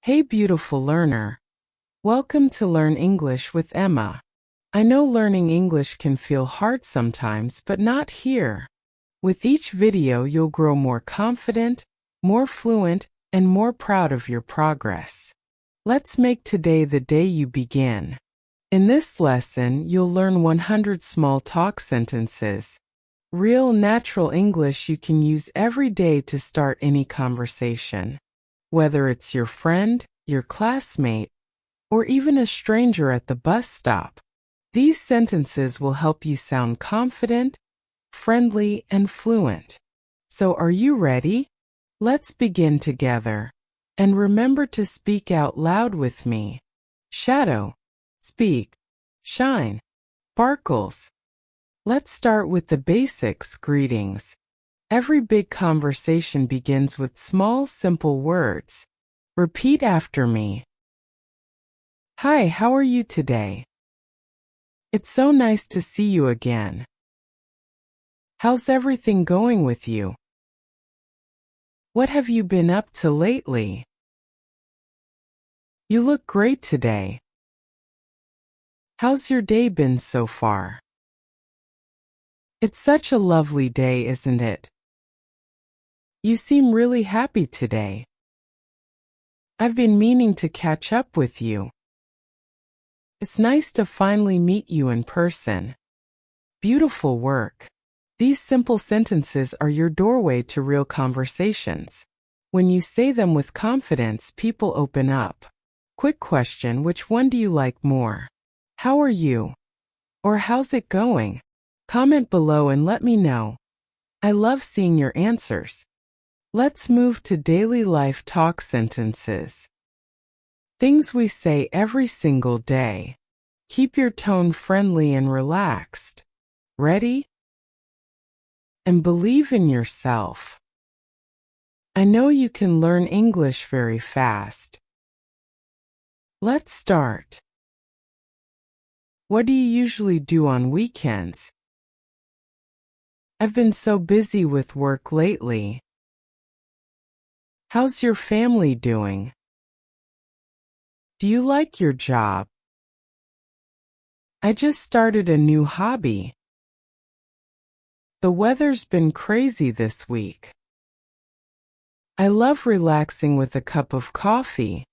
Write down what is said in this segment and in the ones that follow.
Hey beautiful learner. Welcome to Learn English with Emma. I know learning English can feel hard sometimes, but not here. With each video you'll grow more confident, more fluent, and more proud of your progress. Let's make today the day you begin. In this lesson, you'll learn 100 small talk sentences. Real, natural English you can use every day to start any conversation. Whether it's your friend, your classmate, or even a stranger at the bus stop, these sentences will help you sound confident, friendly, and fluent. So are you ready? Let's begin together. And remember to speak out loud with me. Shadow, speak, shine, sparkles. Let's start with the basics. Greetings. Every big conversation begins with small, simple words. Repeat after me. Hi, how are you today? It's so nice to see you again. How's everything going with you? What have you been up to lately? You look great today. How's your day been so far? It's such a lovely day, isn't it? You seem really happy today. I've been meaning to catch up with you. It's nice to finally meet you in person. Beautiful work. These simple sentences are your doorway to real conversations. When you say them with confidence, people open up. Quick question: which one do you like more? How are you? Or how's it going? Comment below and let me know. I love seeing your answers. Let's move to daily life talk sentences. Things we say every single day. Keep your tone friendly and relaxed. Ready? And believe in yourself. I know you can learn English very fast. Let's start. What do you usually do on weekends? I've been so busy with work lately. How's your family doing? Do you like your job? I just started a new hobby. The weather's been crazy this week. I love relaxing with a cup of coffee.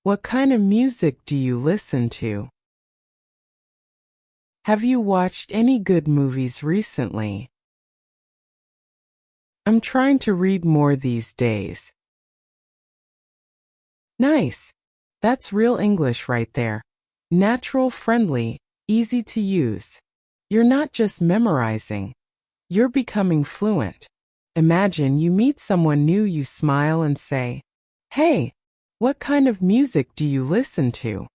What kind of music do you listen to? Have you watched any good movies recently? I'm trying to read more these days. Nice. That's real English right there. Natural, friendly, easy to use. You're not just memorizing. You're becoming fluent. Imagine you meet someone new, you smile and say, "Hey, what kind of music do you listen to?"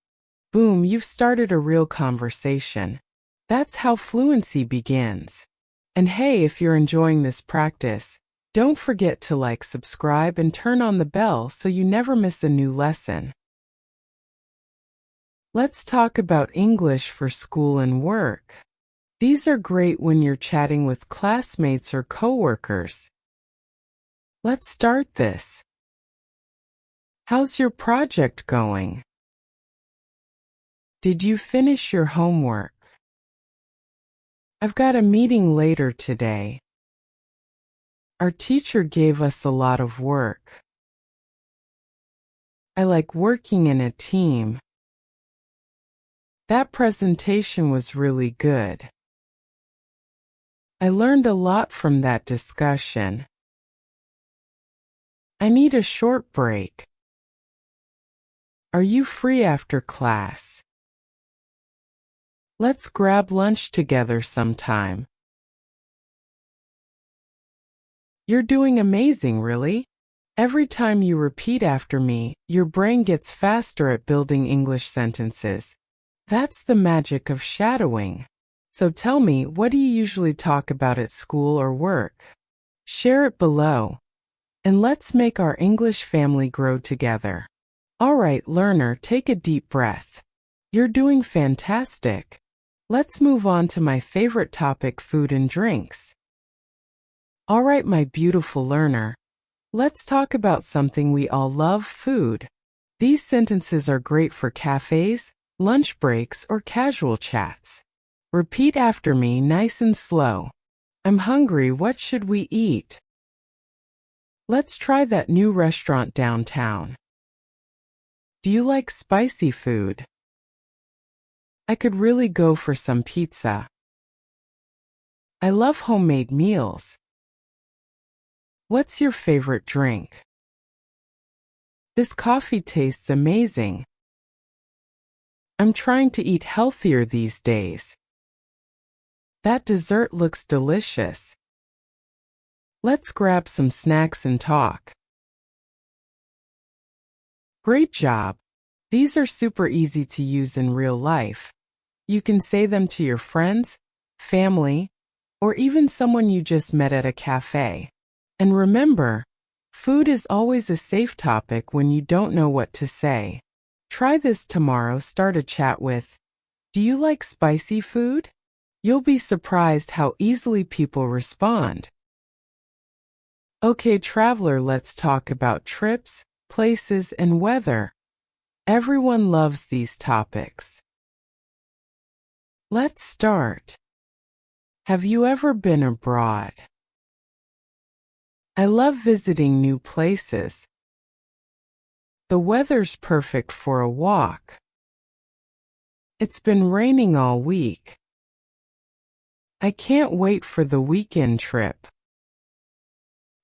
Boom, you've started a real conversation. That's how fluency begins. And hey, if you're enjoying this practice, don't forget to like, subscribe, and turn on the bell so you never miss a new lesson. Let's talk about English for school and work. These are great when you're chatting with classmates or coworkers. Let's start this. How's your project going? Did you finish your homework? I've got a meeting later today. Our teacher gave us a lot of work. I like working in a team. That presentation was really good. I learned a lot from that discussion. I need a short break. Are you free after class? Let's grab lunch together sometime. You're doing amazing, really. Every time you repeat after me, your brain gets faster at building English sentences. That's the magic of shadowing. So tell me, what do you usually talk about at school or work? Share it below. And let's make our English family grow together. All right, learner, take a deep breath. You're doing fantastic. Let's move on to my favorite topic, food and drinks. All right, my beautiful learner. Let's talk about something we all love, food. These sentences are great for cafes, lunch breaks, or casual chats. Repeat after me nice and slow. I'm hungry, what should we eat? Let's try that new restaurant downtown. Do you like spicy food? I could really go for some pizza. I love homemade meals. What's your favorite drink? This coffee tastes amazing. I'm trying to eat healthier these days. That dessert looks delicious. Let's grab some snacks and talk. Great job! These are super easy to use in real life. You can say them to your friends, family, or even someone you just met at a cafe. And remember, food is always a safe topic when you don't know what to say. Try this tomorrow. Start a chat with, "Do you like spicy food?" You'll be surprised how easily people respond. Okay, traveler, let's talk about trips, places, and weather. Everyone loves these topics. Let's start. Have you ever been abroad? I love visiting new places. The weather's perfect for a walk. It's been raining all week. I can't wait for the weekend trip.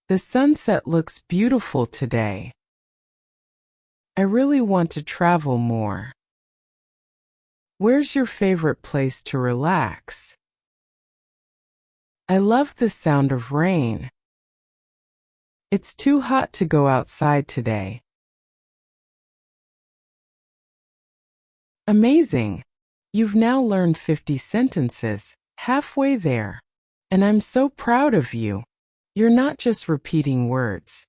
The sunset looks beautiful today. I really want to travel more. Where's your favorite place to relax? I love the sound of rain. It's too hot to go outside today. Amazing! You've now learned 50 sentences, halfway there. And I'm so proud of you. You're not just repeating words.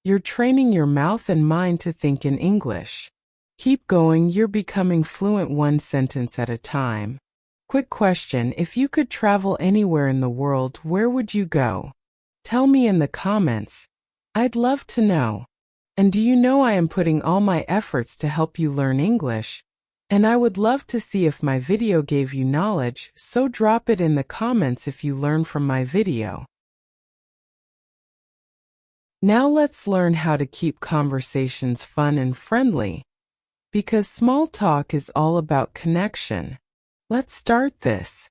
You're training your mouth and mind to think in English. Keep going, you're becoming fluent one sentence at a time. Quick question, if you could travel anywhere in the world, where would you go? Tell me in the comments. I'd love to know. And do you know I am putting all my efforts to help you learn English? And I would love to see if my video gave you knowledge, so drop it in the comments if you learn from my video. Now let's learn how to keep conversations fun and friendly. Because small talk is all about connection. Let's start this.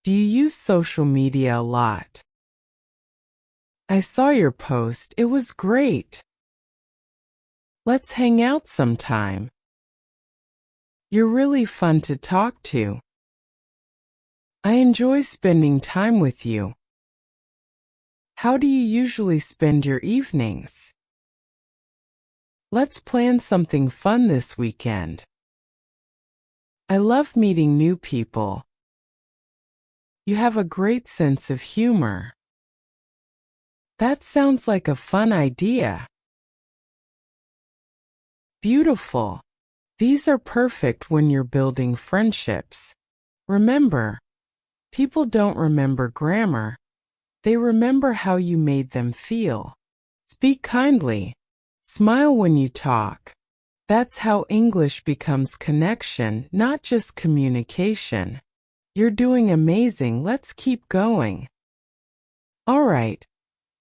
Do you use social media a lot? I saw your post, it was great. Let's hang out sometime. You're really fun to talk to. I enjoy spending time with you. How do you usually spend your evenings? Let's plan something fun this weekend. I love meeting new people. You have a great sense of humor. That sounds like a fun idea. Beautiful. These are perfect when you're building friendships. Remember, people don't remember grammar. They remember how you made them feel. Speak kindly. Smile when you talk. That's how English becomes connection, not just communication. You're doing amazing. Let's keep going. All right.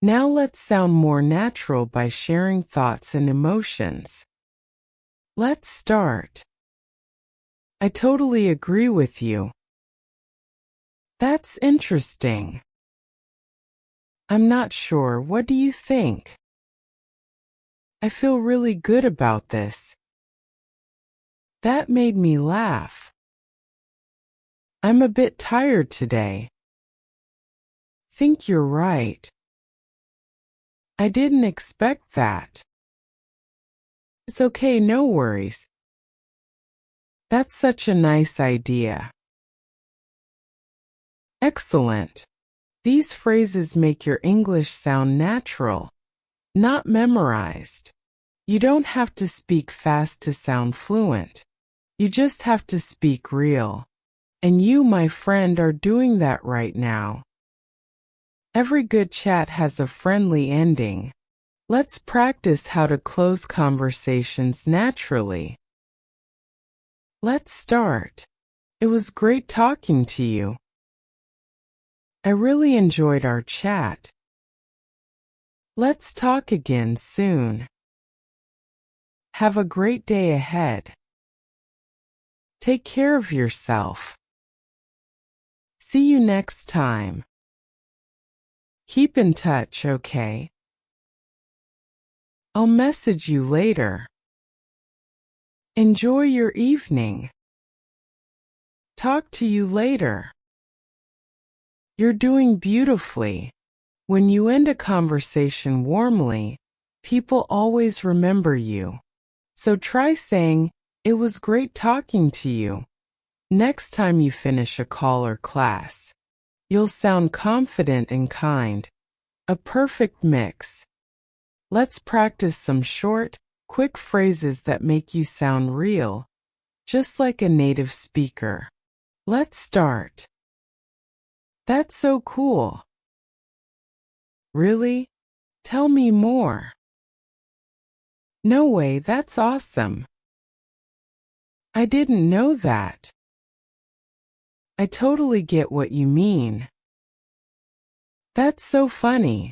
Now let's sound more natural by sharing thoughts and emotions. Let's start. I totally agree with you. That's interesting. I'm not sure. What do you think? I feel really good about this. That made me laugh. I'm a bit tired today. Think you're right. I didn't expect that. It's okay, no worries. That's such a nice idea. Excellent. These phrases make your English sound natural, not memorized. You don't have to speak fast to sound fluent. You just have to speak real. And you, my friend, are doing that right now. Every good chat has a friendly ending. Let's practice how to close conversations naturally. Let's start. It was great talking to you. I really enjoyed our chat. Let's talk again soon. Have a great day ahead. Take care of yourself. See you next time. Keep in touch, okay? I'll message you later. Enjoy your evening. Talk to you later. You're doing beautifully. When you end a conversation warmly, people always remember you. So try saying, "It was great talking to you," next time you finish a call or class. You'll sound confident and kind. A perfect mix. Let's practice some short, quick phrases that make you sound real, just like a native speaker. Let's start. That's so cool. Really? Tell me more. No way, that's awesome. I didn't know that. I totally get what you mean. That's so funny.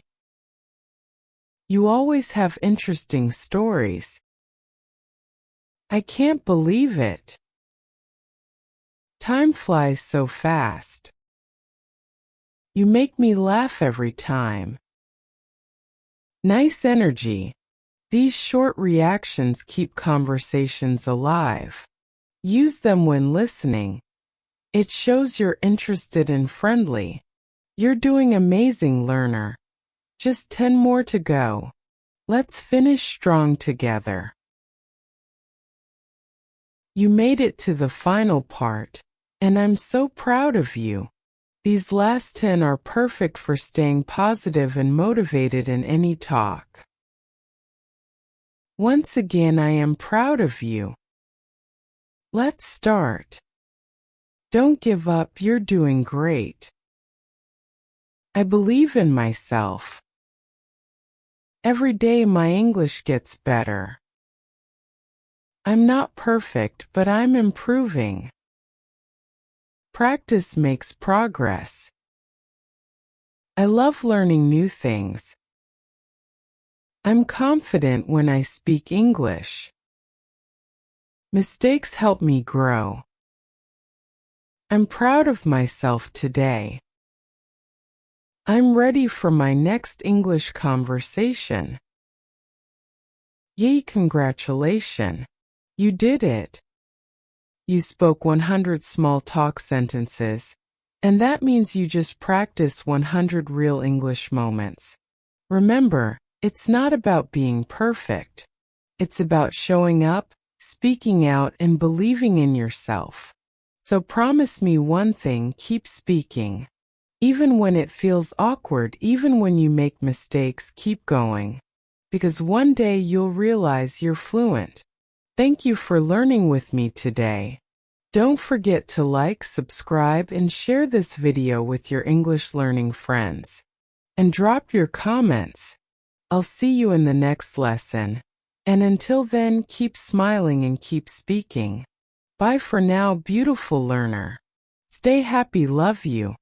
You always have interesting stories. I can't believe it. Time flies so fast. You make me laugh every time. Nice energy. These short reactions keep conversations alive. Use them when listening. It shows you're interested and friendly. You're doing amazing, learner. Just 10 more to go. Let's finish strong together. You made it to the final part, and I'm so proud of you. These last 10 are perfect for staying positive and motivated in any talk. Once again, I am proud of you. Let's start. Don't give up, you're doing great. I believe in myself. Every day my English gets better. I'm not perfect, but I'm improving. Practice makes progress. I love learning new things. I'm confident when I speak English. Mistakes help me grow. I'm proud of myself today. I'm ready for my next English conversation. Yay, congratulations. You did it. You spoke 100 small talk sentences, and that means you just practiced 100 real English moments. Remember, it's not about being perfect. It's about showing up, speaking out, and believing in yourself. So promise me one thing, keep speaking. Even when it feels awkward, even when you make mistakes, keep going. Because one day you'll realize you're fluent. Thank you for learning with me today. Don't forget to like, subscribe, and share this video with your English learning friends. And drop your comments. I'll see you in the next lesson. And until then, keep smiling and keep speaking. Bye for now, beautiful learner. Stay happy, love you.